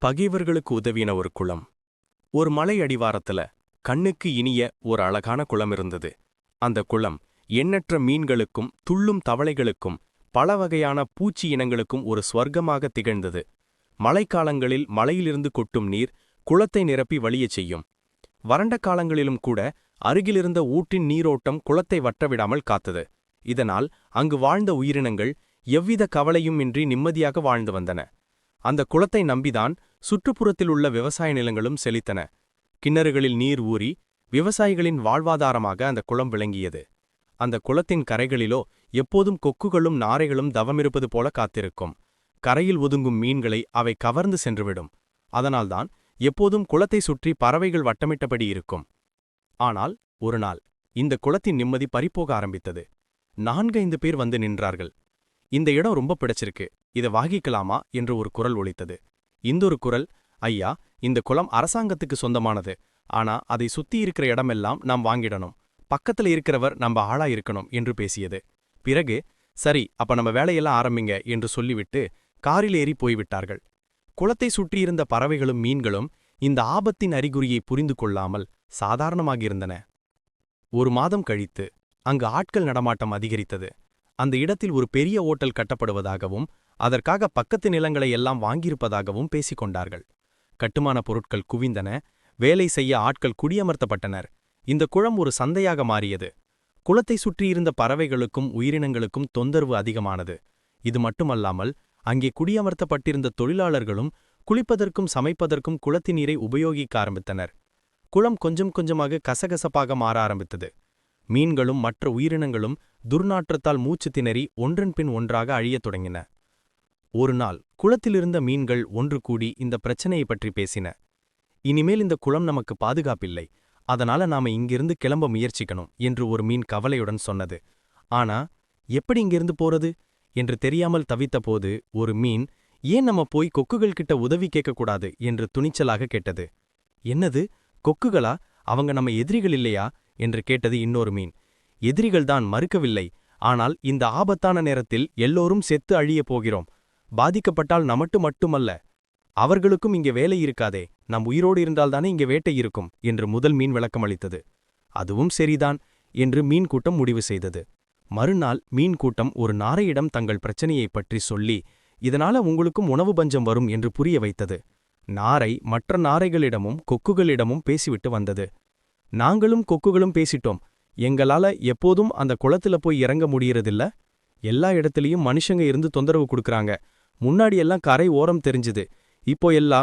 பகைவர்களுக்கு உதவின ஒரு குளம். ஒரு மலை அடிவாரத்துல கண்ணுக்கு இனிய ஒரு அழகான குளம் இருந்தது. அந்த குளம் எண்ணற்ற மீன்களுக்கும் துள்ளும் தவளைகளுக்கும் பல வகையான பூச்சி இனங்களுக்கும் ஒரு ஸ்வர்க்கமாக திகழ்ந்தது. மழைக்காலங்களில் மலையிலிருந்து கொட்டும் நீர் குளத்தை நிரப்பி வழியச் செய்யும். வறண்ட காலங்களிலும் கூட அருகிலிருந்த ஊற்றின் நீரோட்டம் குளத்தை வற்றவிடாமல் காத்தது. இதனால் அங்கு வாழ்ந்த உயிரினங்கள் எவ்வித கவலையும் இன்றி நிம்மதியாக வாழ்ந்து வந்தன. அந்த குளத்தை நம்பிதான் சுற்றுப்புறத்தில் உள்ள விவசாய நிலங்களும் செழித்தன. கிணறுகளில் நீர் ஊறி விவசாயிகளின் வாழ்வாதாரமாக அந்த குளம் விளங்கியது. அந்த குளத்தின் கரைகளிலோ எப்போதும் கொக்குகளும் நாரைகளும் தவமிருப்பது போல காத்திருக்கும். கரையில் ஒதுங்கும் மீன்களை அவை கவர்ந்து சென்றுவிடும். அதனால்தான் எப்போதும் குளத்தை சுற்றி பறவைகள் வட்டமிட்டபடி இருக்கும். ஆனால் ஒரு நாள் இந்த குளத்தின் நிம்மதி பறிப்போக ஆரம்பித்தது. 4-5 பேர் வந்து நின்றார்கள். இந்த இடம் ரொம்ப பிடிச்சிருக்கு, இதை வாங்கிக்கலாமா என்று ஒரு குரல் ஒலித்தது. இன்னொரு குரல், ஐயா, இந்த குளம் அரசாங்கத்துக்கு சொந்தமானது, ஆனா அதை சுத்தி இருக்கிற இடமெல்லாம் நாம் வாங்கிடணும், பக்கத்துல இருக்கிறவர் நம்ம ஆளா இருக்கணும் என்று பேசியது. பிறகு சரி, அப்ப நம்ம வேலையெல்லாம் ஆரம்பிங்க என்று சொல்லிவிட்டு காரில் ஏறி போய்விட்டார்கள். குளத்தை சுற்றியிருந்த பறவைகளும் மீன்களும் இந்த ஆபத்தின் அறிகுறியை புரிந்து கொள்ளாமல் சாதாரணமாகியிருந்தன. ஒரு மாதம் கழித்து அங்கு ஆட்கள் நடமாட்டம் அதிகரித்தது. அந்த இடத்தில் ஒரு பெரிய ஓட்டல் கட்டப்படுவதாகவும் அதற்காக பக்கத்து நிலங்களை எல்லாம் வாங்கியிருப்பதாகவும் பேசிக்கொண்டார்கள். கட்டுமான பொருட்கள் குவிந்தன. வேலை செய்ய ஆட்கள் குடியமர்த்தப்பட்டனர். இந்த குளம் ஒரு சந்தையாக மாறியது. குளத்தை சுற்றியிருந்த பறவைகளுக்கும் உயிரினங்களுக்கும் தொந்தரவு அதிகமானது. இது மட்டுமல்லாமல் அங்கே குடியமர்த்தப்பட்டிருந்த தொழிலாளர்களும் குளிப்பதற்கும் சமைப்பதற்கும் குளத்தின் நீரை உபயோகிக்க ஆரம்பித்தனர். குளம் கொஞ்சம் கொஞ்சமாக கசகசப்பாக மாற ஆரம்பித்தது. மீன்களும் மற்ற உயிரினங்களும் துர்நாற்றத்தால் மூச்சு திணறி ஒன்றன் பின் ஒன்றாக அழியத் தொடங்கின. ஒரு நாள் குளத்திலிருந்த மீன்கள் ஒன்று கூடி இந்த பிரச்சனையை பற்றி பேசின. இனிமேல் இந்த குளம் நமக்கு பாதுகாப்பில்லை, அதனால நாம இங்கிருந்து கிளம்ப முயற்சிக்கணும் என்று ஒரு மீன் கவலையுடன் சொன்னது. ஆனா எப்படி இங்கிருந்து போறது என்று தெரியாமல் தவித்தபோது ஒரு மீன், ஏன் நம்ம போய் கொக்குகள் கிட்ட உதவி கேட்கக்கூடாது என்று துணிச்சலாக கேட்டது. என்னது, கொக்குகளா? அவங்க நம்ம எதிரிகள் இல்லையா என்று கேட்டது இன்னொரு மீன். எதிரிகள்தான், மறுக்கவில்லை. ஆனால் இந்த ஆபத்தான நேரத்தில் எல்லோரும் செத்து அழியப் போகிறோம். பாதிக்கப்பட்டால் நமட்டு மட்டுமல்ல, அவர்களுக்கும் இங்கே வேலை இருக்காதே, நம் உயிரோடு இருந்தால்தானே இங்கே வேட்டை இருக்கும் என்று முதல் மீன் விளக்கமளித்தது. அதுவும் சரிதான் என்று மீன் கூட்டம் முடிவு செய்தது. மறுநாள் மீன் கூட்டம் ஒரு நாரையிடம் தங்கள் பிரச்சனையைப் பற்றி சொல்லி, இதனால உங்களுக்கும் உணவு பஞ்சம் வரும் என்று புரிய வைத்தது. நாரை மற்ற நாரைகளிடமும் கொக்குகளிடமும் பேசிவிட்டு வந்தது. நாங்களும் கொக்குகளும் பேசிட்டோம், எங்களால எப்போதும் அந்த குளத்துல போய் இறங்க முடியறதில்ல. எல்லா இடத்துலயும் மனுஷங்க இருந்து தொந்தரவு கொடுக்கறாங்க. முன்னாடியெல்லாம் கரை ஓரம் தெரிஞ்சுது, இப்போ எல்லாம்